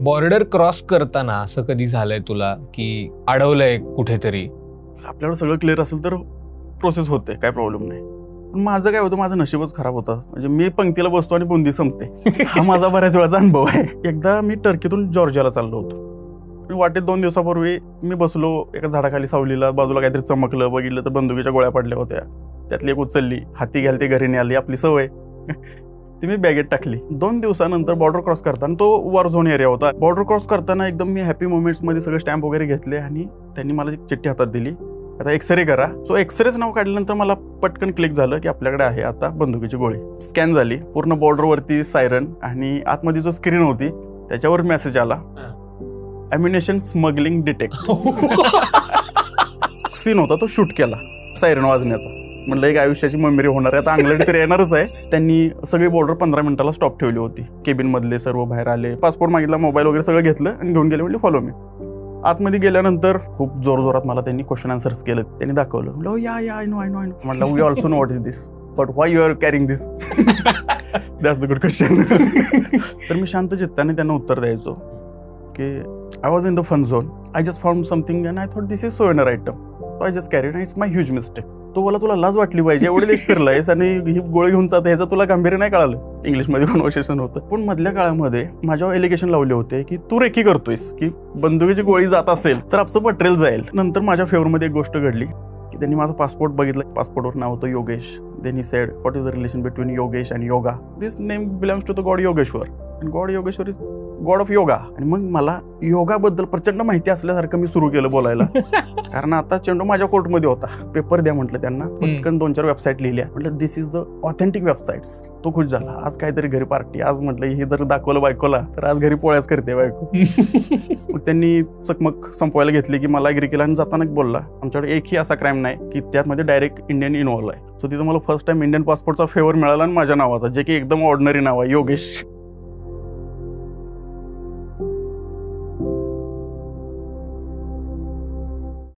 Border cross करताना असं कधी झालंय तुला की अडवलंय कुठेतरी? आपल्याकडे सगळं क्लिअर असेल तर प्रोसेस होते, काय प्रॉब्लेम नाही. पण माझं काय होतं, माझं नशीबच खराब होतं. म्हणजे मी पंक्तीला बसतो आणि बुंदी संपते. हा माझा बऱ्याच वेळाचा अनुभव आहे. एकदा मी टर्कीतून जॉर्जियाला चाललो होतो. वाटेत 2 दिवसापूर्वी मी बसलो एका झाडाखाली सावलीला, बाजूला काहीतरी चमकलं, बघितलं तर बंदुकीच्या गोळ्या पडल्या होत्या. त्यातली एक उचलली, हाती घ्यायला ते घरी नेली, आपली सवय. ती मी बॅगेत टाकली. 2 दिवसानंतर बॉर्डर क्रॉस करताना, तो वॉर झोन एरिया होता, बॉर्डर क्रॉस करताना एकदम मी हॅपी मोमेंट्समध्ये सगळे स्टॅम्प वगैरे घेतले आणि त्यांनी मला एक चिठ्ठी हातात दिली, आता एक्सरे करा. सो एक्सरेच नाव काढल्यानंतर मला पटकन क्लिक झालं की आपल्याकडे आहे आता बंदुकीची गोळी. स्कॅन झाली पूर्ण बॉर्डरवरती, सायरन, आणि आतमध्ये जो स्क्रीन होती त्याच्यावर मेसेज आला, ॲम्युनिशन स्मगलिंग डिटेक्ट. सीन होता तो शूट केला सायरन वाजण्याचा. म्हणलं एक आयुष्याची मेमरी होणार आहे, आता अंगलट तरी येणारच आहे. त्यांनी सगळी बॉर्डर 15 मिनिटाला स्टॉप ठेवली होती. केबिन मधले सर्व बाहेर आले, पासपोर्ट मागितला, मोबाईल वगैरे सगळं घेतलं आणि घेऊन गेले. म्हणजे फॉलो मी. आतमध्ये गेल्यानंतर खूप जोरजोरात मला त्यांनी क्वेश्चन आन्सर्स केलं. त्यांनी दाखवलं, म्हणलं या आय नो. म्हटलं we also know what is this, but why you are carrying this, that's the good question. तर मी शांत चित्ताने त्यांना उत्तर द्यायचो की I was in the fun zone, I just found something and I thought this is souvenir item, so I just carried, it's my huge mistake. तो बोला तुला लाज वाटली पाहिजे, एवढे देश फिरलायस आणि ही गोळी घेऊन जात, ह्याचं तुला गांभीर्य नाही कळालं. इंग्लिशमध्ये कन्व्हर्सेशन होतं. पण मधल्या काळामध्ये माझ्यावर एलिगेशन लावले होते की तू रेकी करतोयस, की बंदुकीची गोळी जात असेल तर आपलं पटरेल जाईल. नंतर माझ्या फेवरमध्ये एक गोष्ट घडली की त्यांनी माझा पासपोर्ट बघितला. पासपोर्टवर नाव होतं Yogesh. Then he said, what is the relation between Yogesh and yoga? This name belongs to the god Yogeshwar, and god Yogeshwar is god of yoga. आणि मग मला योगाबद्दल प्रचंड माहिती असल्यासारखं मी सुरू केलं बोलायला. कारण आता चेंडू माझ्या कोर्टमध्ये होता. पेपर द्या म्हटलं त्यांना. पटकन 2-4 वेबसाईट लिहिल्या. म्हटलं दिस इज द ऑथेंटिक वेबसाईट्स. तो खुश झाला. आज काहीतरी घरी पार्टी, आज म्हटलं हे जर दाखवलं बायकोला तर आज घरी पोळ्याच करते बायको. मग त्यांनी चकमक संपवायला घेतली की मला एग्री केला आणि जाताना बोलला, आमच्याकडे एकही असा क्राईम नाही की त्यामध्ये डायरेक्ट इंडियन इन्व्हॉल्व आहे. सो तिथं मला फर्स्ट टाइम इंडियन पासपोर्टचा फेवर मिळाला आणि माझ्या नावाचा, जे की एकदम ऑर्डिनरी नाव आहे, योगेश.